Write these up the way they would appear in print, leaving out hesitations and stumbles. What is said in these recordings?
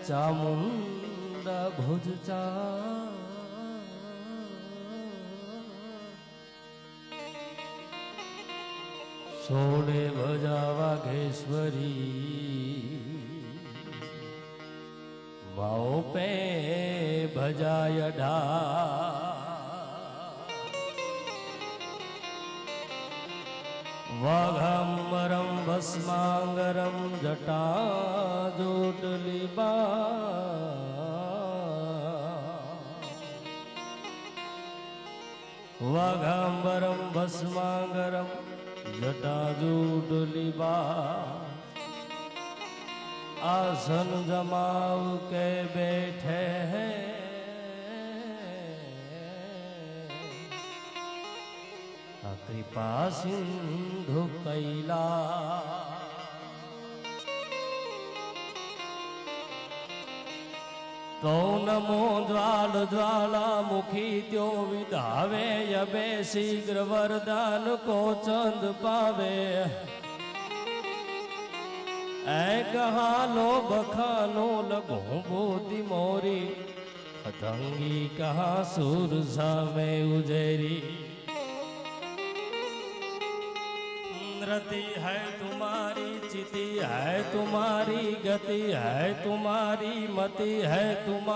ચામુંડા ભુજ સોડે ભજા Vagheshwari Mao pay ભજાય ઢા વાઘાંબરમ ભસ્માંગરમ જટા જોટલી વાઘાંબરમ ભસ્માંગરમ જટા જોટલી આસન જમાવ કે બેઠે હૈ कृपा सिंधु कैला तो नमो ज्वाल ज्वाला मुखी त्यो विधावे यबे शीघ्र वरदान को चंद पावे ऐ कहा लो बखानो लगो बोधी मोरी अतंगी कहा सुर सामे उजेरी रति है तुम्हारी चिति है तुम्हारी गति है तुम्हारी मति है तुम्हारी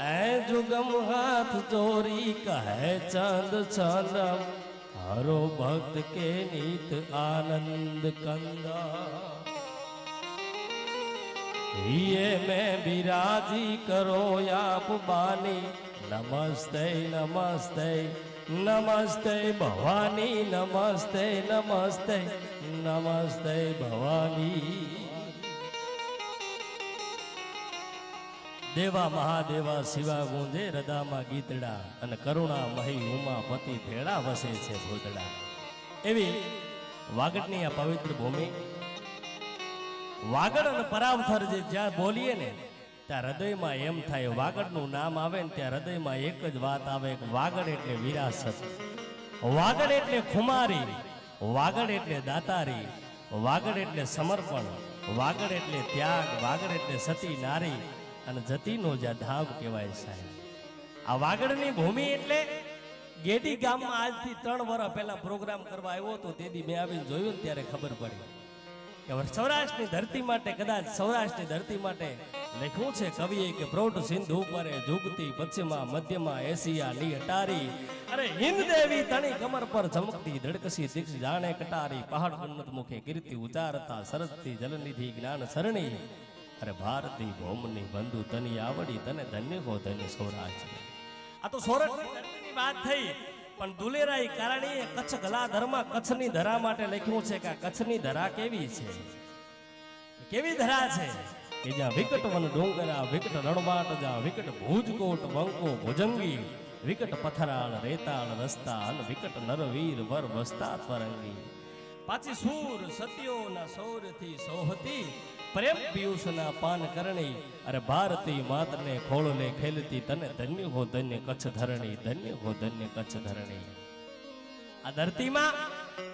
ऐ जुगम हाथ जोरी कहे चंद चंदम हरो भक्त के नीत आनंद कंदा ये मैं विराजी करो आप बानी नमस्ते नमस्ते नमस्ते भवानी नमस्ते नमस्ते नमस्ते भवानी देवा महादेवा शिवा गूंजे हृदयમાં ગીતડા અને કરુણા મહી ઉમાપતિ ભેળા વસે છે ભૂતડા એવી વાગડની આ પવિત્ર ભૂમિ વાગડ અને પરાવથર જે જ્યાં બોલીએ ને ત્યાં હૃદયમાં એમ થાય વાગડનું નામ આવે ને ત્યાં હૃદયમાં એક જ વાત આવે કે વાગડ એટલે વિરાસત, વાગડ એટલે ખુમારી, વાગડ એટલે દાતારી, વાગડ એટલે સમર્પણ, વાગડ એટલે ત્યાગ, વાગડ એટલે સતી નારી અને જતીનો જ્યાં ધામ કહેવાય સાહેબ. આ વાગડની ભૂમિ એટલે ગેડી ગામમાં આજથી 3 વર્ષ પહેલા પ્રોગ્રામ કરવા આવ્યો હતો તેથી મેં આવીને જોયું ને ત્યારે ખબર પડી કે સૌરાષ્ટ્રની ધરતી માટે કદાચ સૌરાષ્ટ્રની ધરતી માટે લખ્યું છે કવિએ કે પ્રૌઢ સિંધુ પરે ઝુકતી પશ્ચિમા મધ્યમાં એશિયા ની અટારી અરે હિન્દ દેવી તણી કમર પર ચમકતી ધડકસી દીક્ષ જાણે કટારી પહાડ ઉન્નત મુખે કીર્તિ ઉચારતા સરસતી જલનિધિ જ્ઞાન સરણી અરે ભારતી ભૌમની બંધુ તની આવડી તને ધન્ય હો ધન્ય સૌરાષ્ટ્ર. આ તો સૌરાષ્ટ્રની ધરતીની વાત થઈ પણ દુલેરાઈ કારણીએ કચ્છ ગલાધરમાં કચ્છની ધરા માટે લખ્યું છે કે આ કચ્છની ધરા કેવી છે, કેવી ધરા છે કે જ્યાં વિકટ વન ડોંગરા વિકટ રણવાટ જ્યાં વિકટ ભુજકોટ બંકો ભુજંગી વિકટ પથરાળ રેતાળ રસ્તા અન વિકટ નરવીર વર વસતા ત્વરંગી પાછી સૂર સત્યોના સૌરથી સોહતી પ્રેમ પિયુષના પાન કરણી અરે ભારતી માતને ખોળલે ખેલતી તને ધન્ય હો ધન્ય કચ્છ ધરણી ધન્ય હો ધન્ય કચ્છ ધરણી. આ ધરતીમાં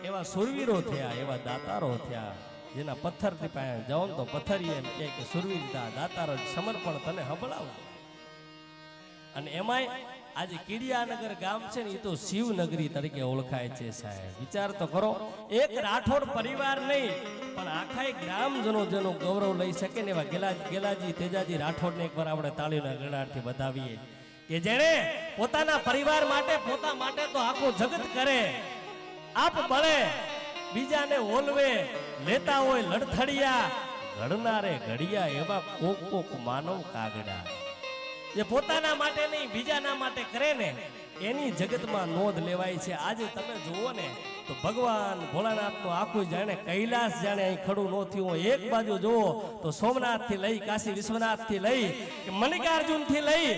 એવા સુરવીરો થયા, એવા દાતારો થયા જેના પથ્થરથી પાસે જાઓ તો પથ્થરી એમ કે સુરવીરતા દાતારો સમર્પણ તને સંભળાવું. અને એમાંય આજે કીડિયાનગર ગામ છે ને એ તો શિવનગરી તરીકે ઓળખાય છે સાહેબ. વિચાર તો કરો, એક રાઠોડ પરિવાર નહીં પણ આખા ગ્રામજનો જેનો ગૌરવ લઈ શકે ને એવા ગેલાજી તેજાજી રાઠોડને એકવાર આપણે તાળીના ગણારથી બતાવીએ કે જેણે પોતાના પરિવાર માટે પોતા માટે તો આખું જગત કરે, આપ બળે બીજાને ઓલવે લેતા હોય લડથડિયા ઘડનારે ઘડિયા એવા કોક કોક માનવ કાગડા જે પોતાના માટે નહીં બીજાના માટે કરે ને એની જગતમાં નોંધ લેવાય છે. આજે તમે જુઓ ને તો ભગવાન ભોળાનાથનું આખું જાણે કૈલાસ જાણે અહીં ખડું ન થયું હોય. એક બાજુ જુઓ તો સોમનાથ થી લઈ કાશી વિશ્વનાથ થી લઈ મલ્લિકાર્જુન થી લઈ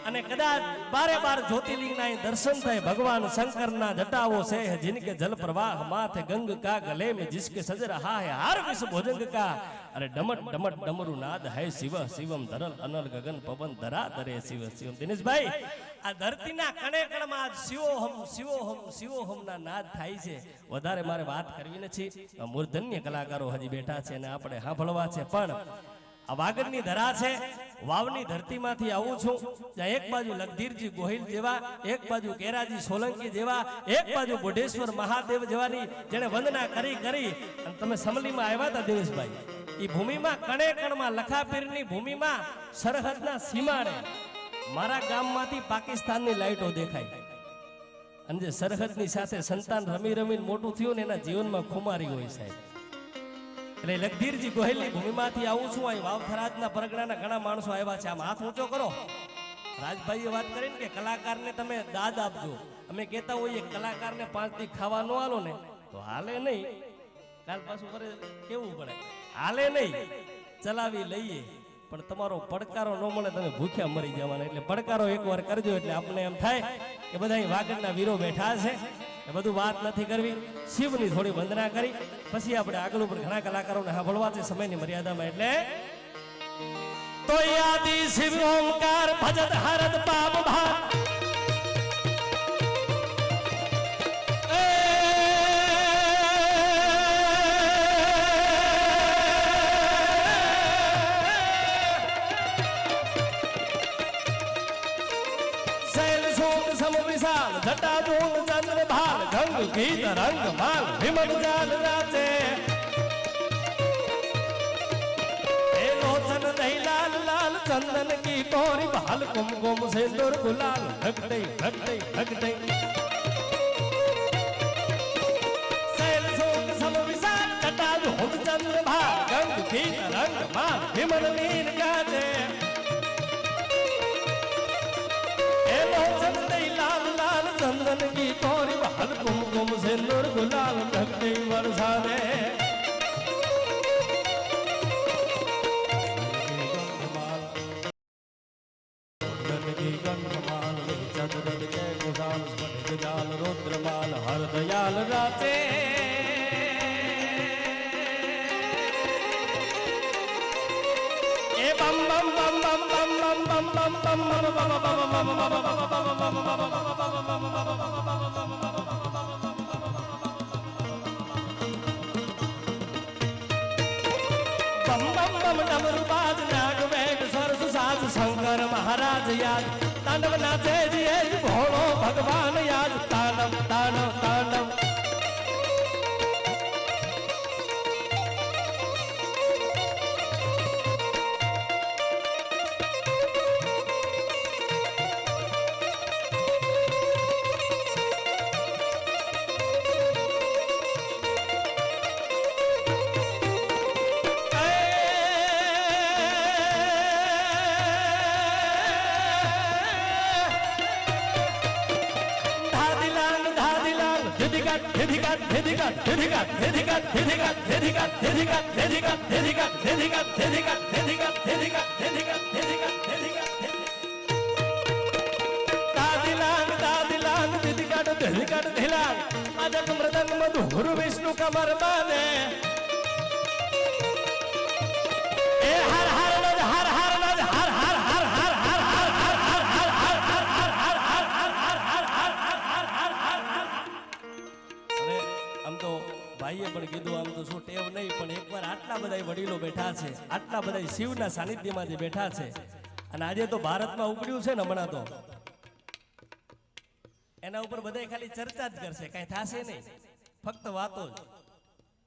અને કદાચ બારે બાર જ્યોતિર્લિંગના અહીં દર્શન થાય ભગવાન શંકરના જટાવો છે जिनके जल प्रवाह माथे गंग का गले में जिसके सजर हा है हार विष भोजंग का अरे डमट डमट डमरू नाद है शिव शिवम धरल अनल गगन पवन धरा धरे शिव शिवम दिनेश भाई आ धरतीना कणे कणમાં આજ શિવોહમ શિવોહમ શિવોહમના નાદ થાય છે વધારે મારે વાત કરવી નથી મૂર્ધન્ય કલાકારો હજી બેઠા છે અને આપણે સાંભળવા છે પણ આ વાગડની ધરા છે વાવની ધરતીમાંથી આવું છું જ્યાં એક બાજુ લગધીરજી ગોહિલ જેવા એક બાજુ કેરાજી સોલંકી જેવા એક બાજુ બોઢેશ્વર મહાદેવ જેવાની જેણે વંદના કરી કરી અને તમે સમલીમાં આવ્યા હતા દિનેશભાઈ એ ભૂમિમાં કણે કણમાં લખાપીરની ભૂમિમાં સરહદના સીમાડે મારા ગામમાંથી પાકિસ્તાનની લાઈટો દેખાય અને જે સરહદની સાથે સંતાન રમી રમીને મોટું થયું ને એના જીવનમાં ખુમારી હોય સાહેબ એટલે લગધીરજી ગોહિલની ભૂમિમાંથી આવું છું અહીં વાવથરાજના પરગણાના ઘણા માણસો આવ્યા છે આમ હાથ ઊંચો કરો રાજભાઈએ વાત કરીને કે કલાકારને તમે દાદ આપજો અમે કહેતા હોઈએ કલાકારને 5 દી ખાવા ન આલો ને તો હાલે નહીં કાલ પાછું કરે કેવું પડે હાલે નહીં ચલાવી લઈએ પણ તમારો પડકારો ન મળે તમે ભૂખ્યા મરી જવાના એટલે પડકારો એકવાર કરજો એટલે આપણે એમ થાય કે બધા વાગડના વીરો બેઠા છે એ બધું વાત નથી કરવી શિવની થોડી વંદના કરી પછી આપણે આગળ ઉપર ઘણા કલાકારોને સાંભળવા છે સમયની મર્યાદામાં એટલે તો યાદી શિવ ઓમકાર ભજત હરદ પાપ ભાર जटाजून चंद्र भाल गंग गीत रंग माल विमल जाल राचे लोचन दही लाल लाल चंदन की कोरी भाल कुमकुम से दुर गुलाल ढकटई ढकटई ढकटई सैल सोग सम विशाल जटाजून चंद्र भाल गंग गीत रंग माल विमल नील गाजे लोचन दही लाल लाल चंदन की कोरी बहल कुमकुम सिंदूर गुलाल ढकती वर्षा दे रुद्रमाल हर दयाल राते ए बम बम बम बम बम बम बम बम बम डमरू बाज नाग वेद सरस साज शंकर महाराज याद तांडव नाचे जी भोलो भगवान याद तांडव तांडव तांडव मृदंग मधुर विष्णु कमर बाने ए हर हर नज हर हर नज हर हर हर हर हर हर हर हर हर हर हर हर हर अरे हम तो भाईए पण कीधुं आम तो શું ટેવ નહીં પણ એકવાર આટલા બધા વડીલો બેઠા છે આટલા બધા શિવના સાનિધ્યમાં જે બેઠા છે અને આજે તો ભારતમાં ઉપડ્યું છે ને હમણાં તો એના ઉપર બધા ખાલી ચર્ચા જ કરશે કઈ થાશે નહીં ફક્ત વાતો જ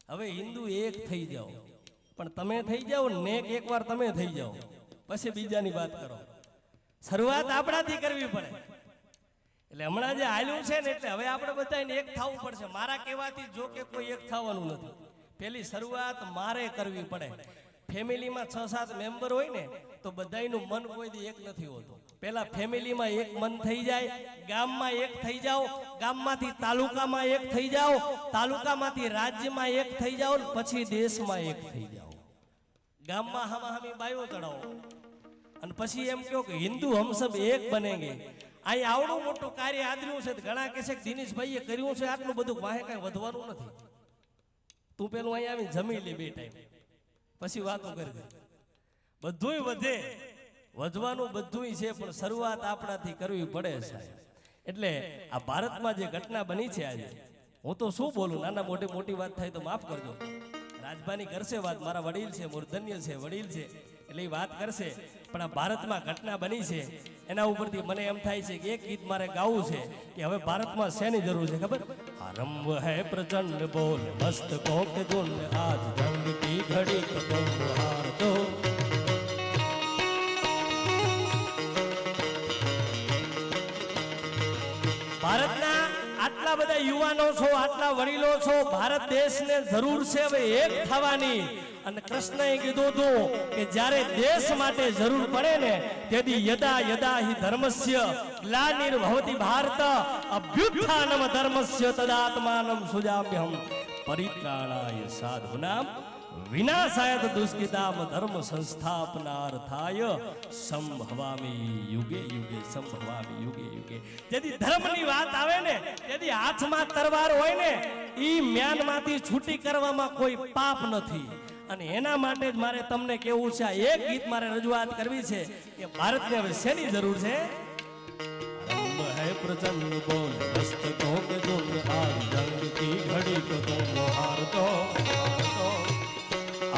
હવે હિન્દુ એક થઈ જાઓ પણ તમે થઈ જાઓ ને એકવાર તમે થઈ જાઓ પછી બીજાની વાત કરો શરૂઆત આપણાથી કરવી પડે એટલે હમણાં જે હાલ્યું છે ને એટલે હવે આપણે બધાને એક થવું પડશે મારા કહેવાથી જો કે કોઈ એક થવાનું નથી પેલી શરૂઆત મારે કરવી પડે ફેમિલીમાં 6-7 મેમ્બર હોય ને તો બધાયનું મન કોઈ દી એક નથી હોતું પહેલા ફેમિલીમાં એક મન થઈ જાય ગામમાં એક થઈ જાઓ ગામમાંથી તાલુકામાં એક થઈ જાઓ તાલુકામાંથી રાજ્યમાં એક થઈ જાઓ ને પછી દેશમાં એક થઈ જાઓ ગામમાં હામાહામી બાયો ચડાવો અને પછી એમ કહો કે હિન્દુ હમ સબ એક બનેંગે. અહીં આવડું મોટું કાર્ય આદર્યું છે, ઘણા કહેશે કે દિનેશભાઈએ કર્યું છે આટલું બધું, વાહે કાંઈ વધવાનું નથી. તું પેલું અહીં આવીને જમી લે 2 ટાઈમ, પછી વાતો કરી. બધુંય વધે, વધવાનું બધુંય છે, પણ શરૂઆત આપણાથી કરવી પડે સાહેબ. એટલે આ ભારતમાં જે ઘટના બની છે આજે, હું તો શું બોલું, નાના મોટી વાત થાય તો માફ કરજો. રાજભાની કરશે વાત, મારા વડીલ છે, મૂર્ધન્ય છે, વડીલ છે, એટલે એ વાત કરશે. પણ આ ભારતમાં ઘટના બની છે એના ઉપરથી મને એમ થાય છે કે એક ગીત મારે ગાવું છે કે હવે ભારતમાં શેની જરૂર છે ખબર? આરંભ હૈ પ્રચંડ બોલ મસ્તકો કે ધુન, આજ જંગ કી ઘડી તો તુમ હાર દો. ભારતના આટલા બધા યુવાનો છો, આટલા વડીલો છો, ભારત દેશને જરૂર છે હવે એક થવાની. અને કૃષ્ણએ કીધું હતું કે જ્યારે દેશ માટે જરૂર પડે ને તેથી યદા યદા હિ ધર્મસ્ય ગ્લાનિર્ભવતિ ભારત અભ્યુત્થાનમ ધર્મસ્ય તદાત્માનમ સુજામ્યહમ પરિત્રાણાય સાધુનામ વિનાશાય દુષ્કૃતામ ધર્મ સંસ્થાપનાર્થાય સંભવામી યુગે યુગે, સંભવામી યુગે યુગે. જેથી ધર્મની વાત આવે ને તેથી હાથમાં તરવાર હોય ને ઈ મ્યાનમાંથી છૂટી કરવામાં કોઈ પાપ નથી. અને એના માટે જ મારે તમને કેવું છે, આ એક ગીત મારે રજૂઆત કરવી છે કે ભારતને હવે શેની જરૂર છે? આરંભ હૈ પ્રચંડ બોલ મસ્તકો કે ધુન, આજ જંગ કી ઘડી તો તુમ હાર દો.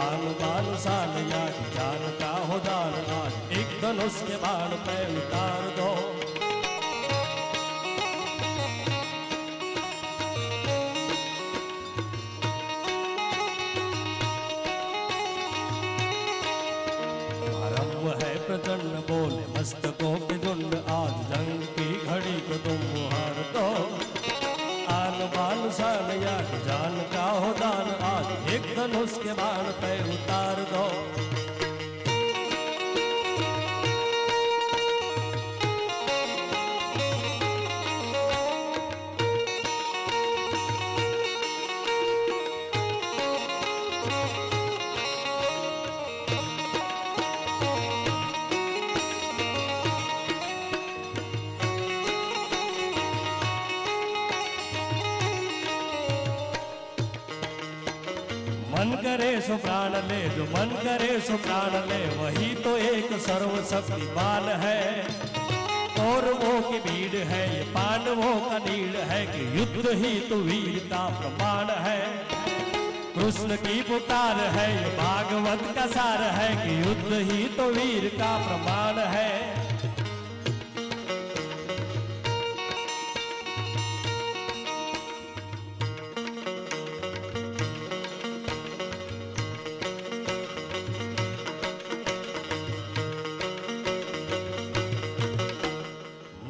आन बान शान याद जान का हो दान, आज एक धनुष के बाण पे उतार दो. आरंभ है प्रचंड बोले मस्तकों के झुंड, आज जंग की घड़ी को तुम हार दो. आन बान शान याद जान का हो दान, आज एक धनुष के बाण पे उतार दो. मन करे सो प्राण ले, जो मन करे सो प्राण ले, वही तो एक सर्वशक्तिमान है. कौरवों की भीड़ है ये पांडवों का नीड़ है, कि युद्ध ही तो वीर का प्रमाण है. कृष्ण की पुकार है ये भागवत का सार है, कि युद्ध ही तो वीर का प्रमाण है.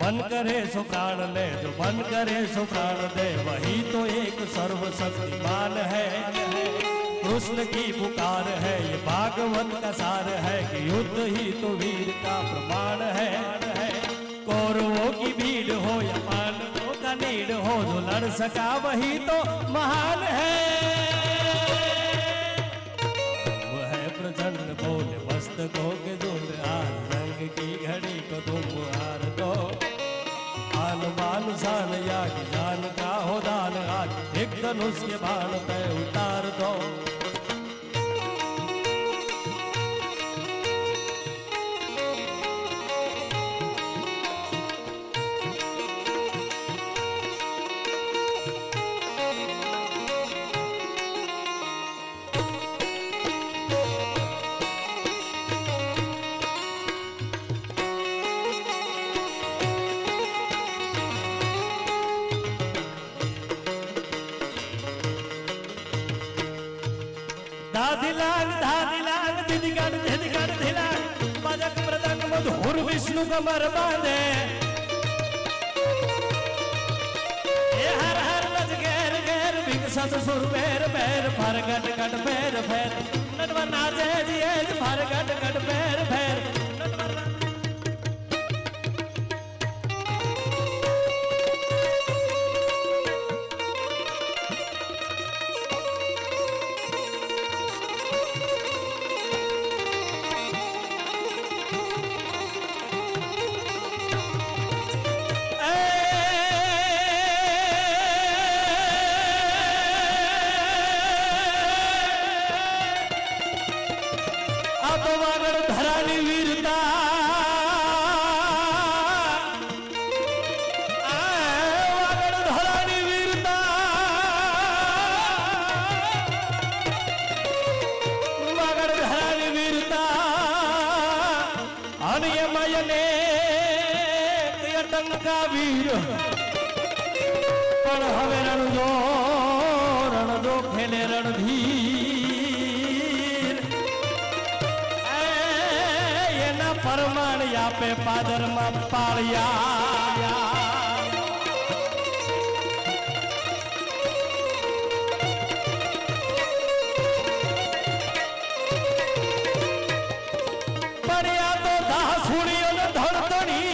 मन करे सो प्राण ले, जो मन करे सो प्राण दे, वही तो एक सर्वशक्तिमान है. कृष्ण की पुकार है ये भागवत का सार है, कि युद्ध ही तो वीर का प्रमाण है. कौरवों की भीड़ हो या पांडवों का नीड हो, जो लड़ सका वही तो महान है. वो है प्रचंड बोले मस्तकों के झुंड, आज रंग की घड़ी को तुम हार दो. आन बान शान याद जान का हो दान, आज एक धनुष के बाण पे उतार दो. धादिलांग दिदिगड़ धिलांग, बजक मृदंग मधुर विष्णु कमर बांधे. ए हर हर लज घेर घेर विकसत सुर पैर पैर, फर गट गट पैर पैर, नटवर नाचे जिए फर गट गट पैर पैर. વાગડ ધરાની વીરતા વાગડ ધરાની વીરતા વાગડ ધરાની વીરતા અને એમાં ટંકા વીર પણ હવે રણજો ખેલે રણધીર એના પરમાણ આપે પાદરમાં પાળ્યા પડ્યા તો દાસુડીઓ ને ધડતડી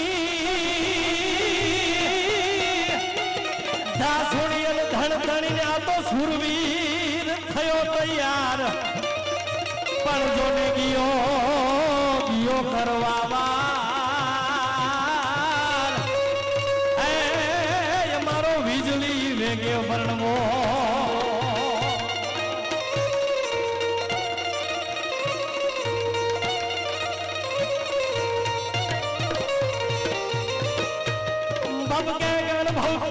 દાસુડીઓ ને ધડતડીને આ તો સુરવીર થયો તૈયાર પણ જોને ગયો કરવા વાર મારો વીજળી વેગે વર્ણવો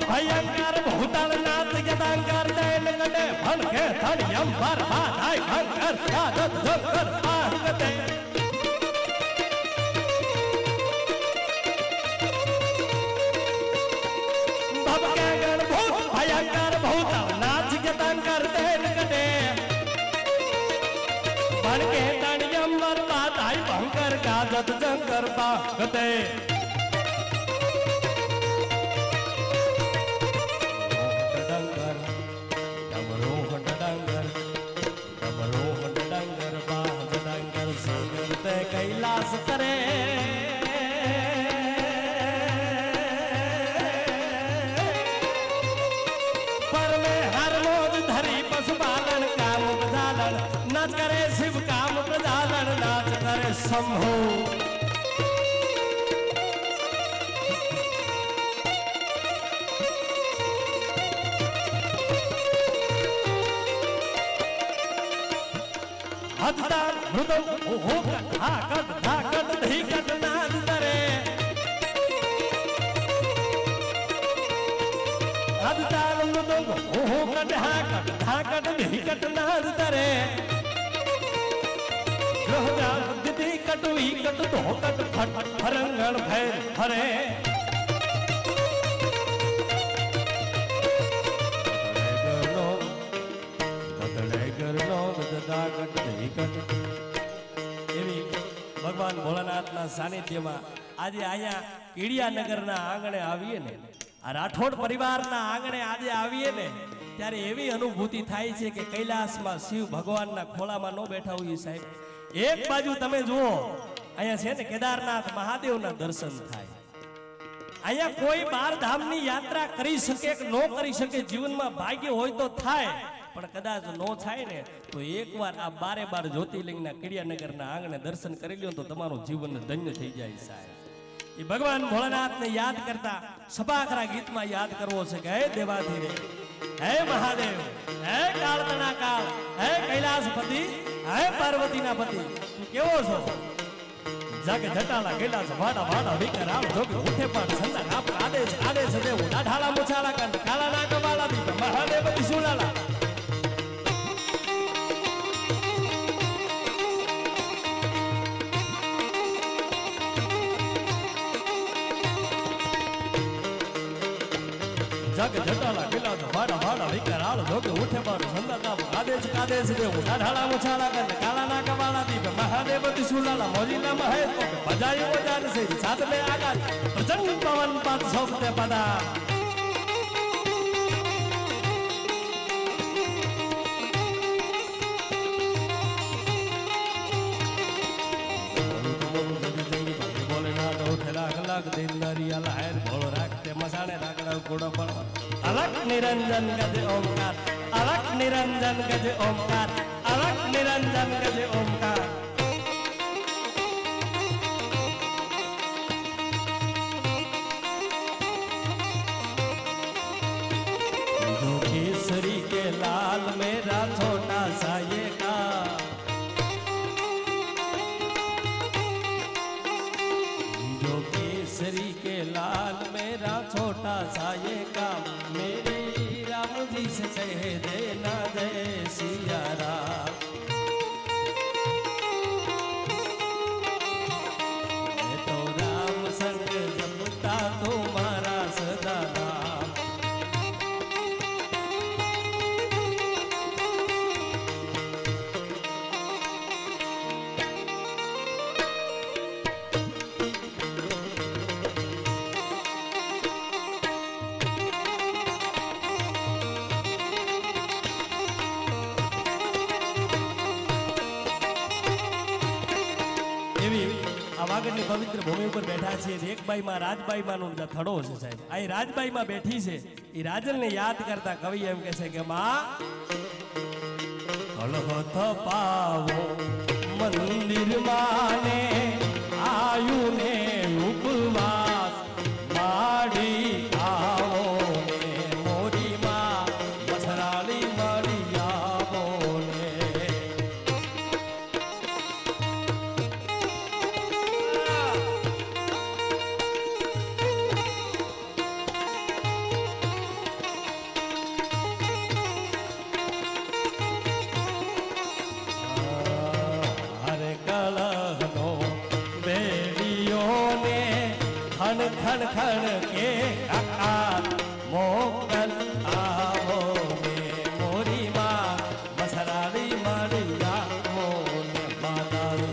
ભયંકર ભૂતાળ નાથ ગદાંકર દૈન ગડે ભન કે થડ અંબર બાધાય ભંકર સાદત જોકર આંગતે ભયંકર ભૂતાળ નાથ ગદાંકર દૈન ગડે ભન કે થડ અંબર બાધાય ભંકર સાદત જંકર બાગતે कैलाश करे पर में हर मोज धरी पशुपालन काम प्रजालन नाच करे शिव काम प्रजालन नाच करे शंभु हददार मृदम ओहो धाकट धाकट धीकट नाद करे हददार मृदम ओहो धाकट धाकट धीकट नाद करे ग्रहदा दिदी कटवी कट धोकट फट फरंगण भैर हरे એવી ભગવાન ભોળાનાથના સાનિધ્યમાં આજે અહીંયા કીડિયાનગરના આંગણે આવીએ ને આ રાઠોડ પરિવારના આંગણે આજે આવીએ ને ત્યારે એવી અનુભૂતિ થાય છે કે કૈલાસમાં શિવ ભગવાનના ખોળામાં ન બેઠા હોઈએ સાહેબ. એક બાજુ તમે જુઓ અહીંયા છે ને કેદારનાથ મહાદેવના દર્શન થાય. અહીંયા કોઈ 12 ધામની યાત્રા કરી શકે કે ન કરી શકે જીવનમાં ભાગ્ય હોય તો થાય પણ કદાચ નો થાય ને તો એકવાર આ 12 જ્યોતિર્લિંગના કીડિયાનગરના આંગણે દર્શન કરી લ્યો તો તમારું જીવન ધન્ય થઈ જાય સાહેબ. એ ભગવાન ભોળાનાથને યાદ કરતા સભાખરા ગીતમાં યાદ કરવો છે કે હે દેવાધીરે, હે મહાદેવ, હે કાળતના કાળ, હે કૈલાસપતિ, હે પાર્વતીના પતિ, તું કેવો છો? જાગે જટાલા કૈલાસ વાડા વાડા વિકર આમ જોગ ઉઠે પણ સંદા આપ આદેશ આદેશ દેવ ડાઢાલા મુછાલા કંદ કાલા ના કવાલા દીપ મહાદેવ સુલાલા જગ જટાલા કૈલાસ વાડા વાડા વિકર આમ જોગ ઉઠે પણ સંદા આપ આદેશ દેવ ડાઢાલા મુછાલા કંદ કાલા ના કવાલા દીપ મહાદેવ સુલાલા મોજીના મહેશ બજાયો બજાર સે સાથ મે આકાશ પ્રચંડ પવન પાત સોફતે પદા दिन दरिया लहर भोल राखते मसाने रागड़ा कोड़ा पण अलग निरंजन गज ओमकार, अलग निरंजन गज ओमकार, अलग निरंजन गज ओमकार. जो केसरी के लाल मेरा छोटा सा ये का साये काम मेरी राम जी से कह देना जय सिया राम। मैं तो राम संग जपता तुम्हारा सदा नाम। વાગડની પવિત્ર ભૂમિ ઉપર બેઠા છે એક બાઈમાં રાજબાઈમાં નો થડો છે સાહેબ આ રાજબાઈમાં બેઠી છે એ રાજલને યાદ કરતા કવિ એમ કહે છે કે માં કલહ પાવો મંદિરમાં ને આયુ ને ઉપવાસ માડી આવો ને મોરી માં મસરાળી મળી આવો ને खन खन के आकार मोकल आवो ने मोरी माँ मसरारी मरिया मोने मातारी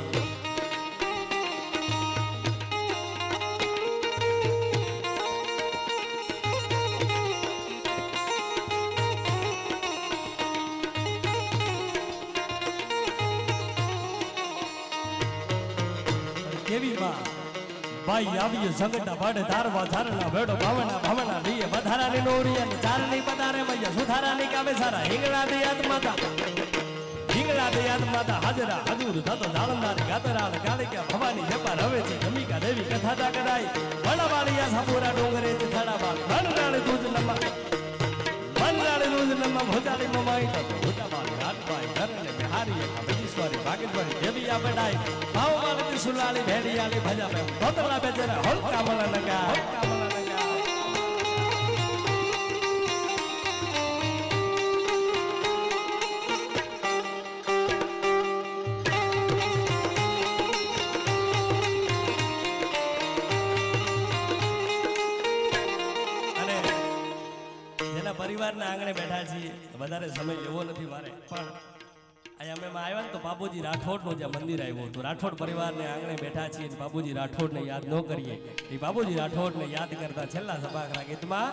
केवी माँ भाई आवियो संगटा बड़ धारवा धारणा बेडो भावना भावना दिए बधारा ने नोरिया ने चारनी पधारे मैया सुधारा ने कावे सारा हिंगड़ा दे आत्माता हाजरा हजूर थतो जालंदार गातरा गाले क्या भवानी जपा रवे छे जमिका देवी कथा दा कराई बड़ा वालिया सापुरा डोंगरे छे थड़ा वाल बनराळे दूध नम्मा भोजाली ममाई तो भोजा वाली हाथबाई धरने बिहारी विश्वरी भागेश्वरी देवी आ बड़ाई भाव वाली सुलाली भेड़ियाली भजा में भोतला बेचरा हल्का मला नगा પરિવારના આંગણે બેઠા છીએ વધારે સમય લેવો નથી મારે પણ અહીંયા અમે આવ્યા ને તો બાબુજી રાઠોડનું જે મંદિર આવ્યું હતું રાઠોડ પરિવારને આંગણે બેઠા છીએ બાબુજી રાઠોડને યાદ ન કરીએ એ બાબુજી રાઠોડને યાદ કરતા છેલ્લા સભાખરા ગીતમાં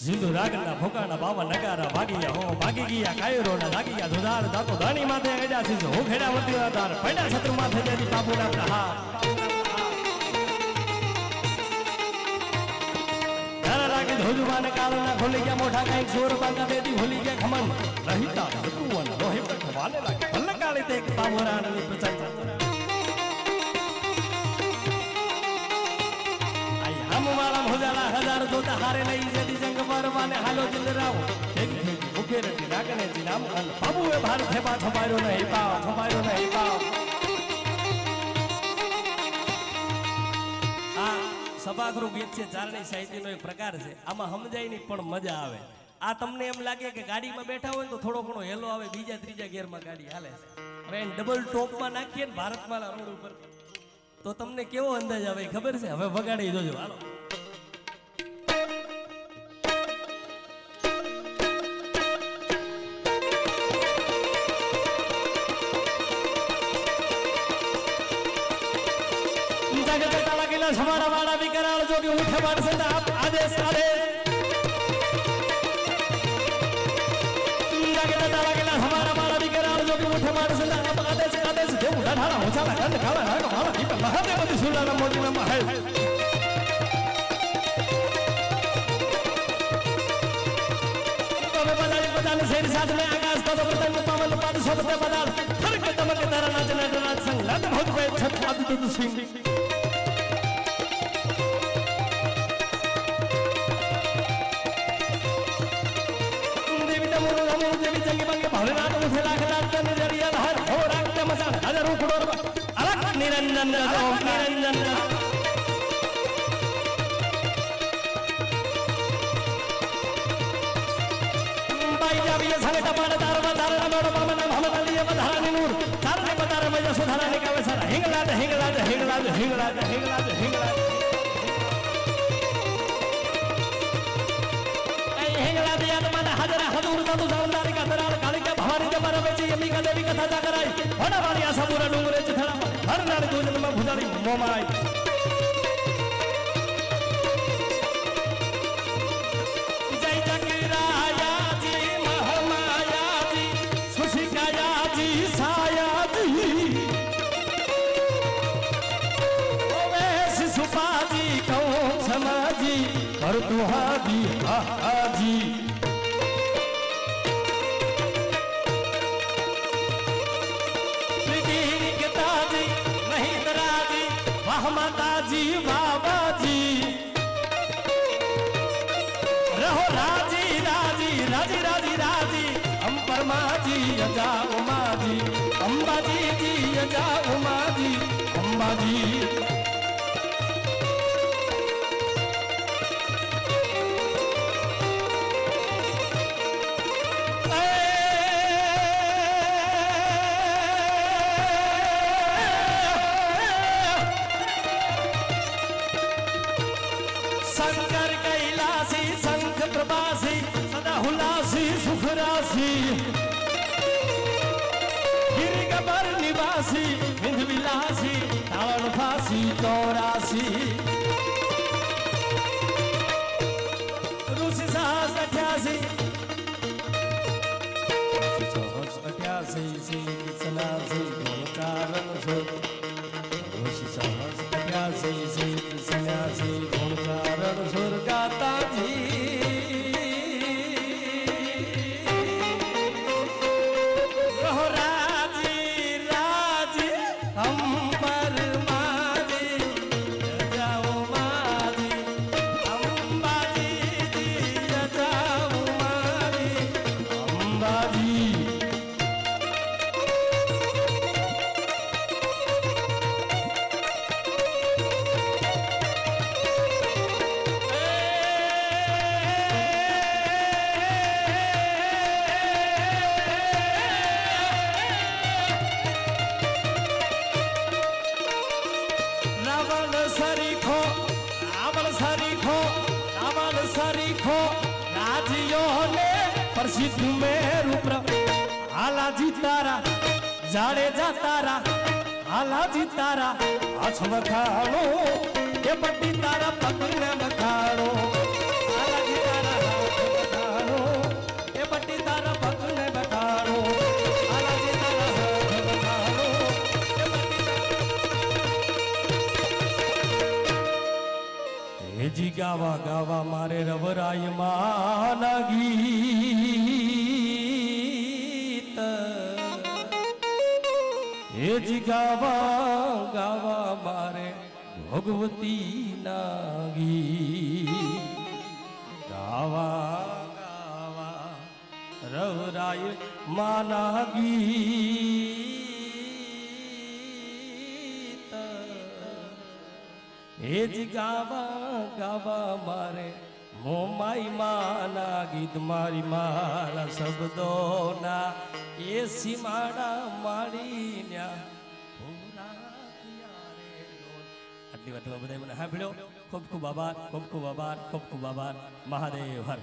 સિંધુ રાગના ફોકાના બાવા નગારા ભાગીયા હો ભાગી ગયા કાયરોના લાગીયા ધુધાર દાતો દાણી માથે ગજા છે હું ખેડા વતીના તાર પૈડા શત્રુ માથે જેથી બાબુના પ્રહાર ધોજવાને કાળના ખોલી ગયા મોઢા કાંઈક જોર બાંગા દેતી ભૂલી ગયા ખમન રહીતા ઋતુવન રોહી પઠવાને લાગે ભલ્લે કાળી તે બાબુરાણની પ્રચંડ આઈ હમવાળા ભોજાલા હજાર જોતા હારે લઈ જેદી જંગ પરવાને હાલો ચંદ્રાવો ઠેકી ઠેકી મુખે રટી નાગને જી નામ અન બાબુએ ભાર થેપા છપાયો નહીં પાવ સભાગૃહ ગીત છે ચારણી સાહિત્યનો એક પ્રકાર છે આમાં સમજાય નહીં પણ મજા આવે આ તમને એમ લાગે કે ગાડીમાં બેઠા હોય તો થોડો ઘણો હેલો આવે બીજા ત્રીજા ગિયરમાં ગાડી હાલે છે હવે ડબલ ટોપમાં નાખીએ ને ભારતમાલા રોડ ઉપર તો તમને કેવો અંદાજ આવે ખબર છે હવે વગાડી જોજો હાલો हमारा वाला भी कराल जो कि उठे बार से आप आदेश हमारा वाला भी कराल जो कि उठे बार से आप आदेश दे उठा ढाला हो चला गंद खाला है हमारा की महादेव दी सुलाला मोदी में महल तो बदाल शेर साथ में आकाश तो बदन में पावन पाद सोबते बदाल हर के तमक तारा नाचना नाच संग लद बहुत पे छत आदि तो सिंह निरंजन સાગટા પાડે તારવા તારા મેળો મામા મોહમ્મદ અલી વધારાની નૂર તારને બતારે મજા સુધારા ને કાવે સારા હિંગલાજ હિંગલાજ હિંગલાજ હિંગલાજ હિંગલાજ હિંગલાજ એ હિંગલાજ યાદ માને હાજરા હદુર તતુ સૌંદર્ય કા દરાળ કાળી કે ભવાની જે મારા બેચી યમી કા દેવી કથા જા કરાઈ હોના વાળી આસા પૂરા ડુંગરે ચથડા હર નાળી દુજન માં ભુજાડી મોમાઈ और तू हाजी हाजी ताजी नहीं दराजी वाह माताजी बाबाजी रहो राजी राजी राजी राजी राजी हम परमाजी अजा उमाजी अंबाजी जी अजा उमाजी अंबाजी शंकर कैलासी शंख प्रभासी सदा हुलासी सुखरासी गिरि गबर निवासी विंध विलासी तावन फासी चौरासी ऋषि साहस 88 ऋषि सनासी कारण सो ऋषि साहस 88 सन्यासी गुण कारण सुर गाता जी रहो राजी राजी हम पर माजी जाओ माजी अंबाजी जी जाओ माजी अंबाजी प्रसिद्ध मेरु हालाजी तारा जाडेजा तारा हालाजी तारा अछ वखाणो ये पट्टी तारा पकड़ने वखाणो हालाजी तारा वखाणो ये पट्टी तारा पकड़ने वखाणो हालाजी तारा वखाणो ये पट्टी तारा जी गावा गावा मारे रवराय माना गीत जी गावा गावा मारे भगवती नागी गावा गावा रवराय माना गीत जी गावा गावा मारे मोमाई माना गीत मारी मारा शब्दो ना ये सीमाड़ा माड़ी न्या आटली वात में बधाई मने हांभळ्यो खूब खूब आभार खूब खूब आभार खूब खूब आभार महादेव हर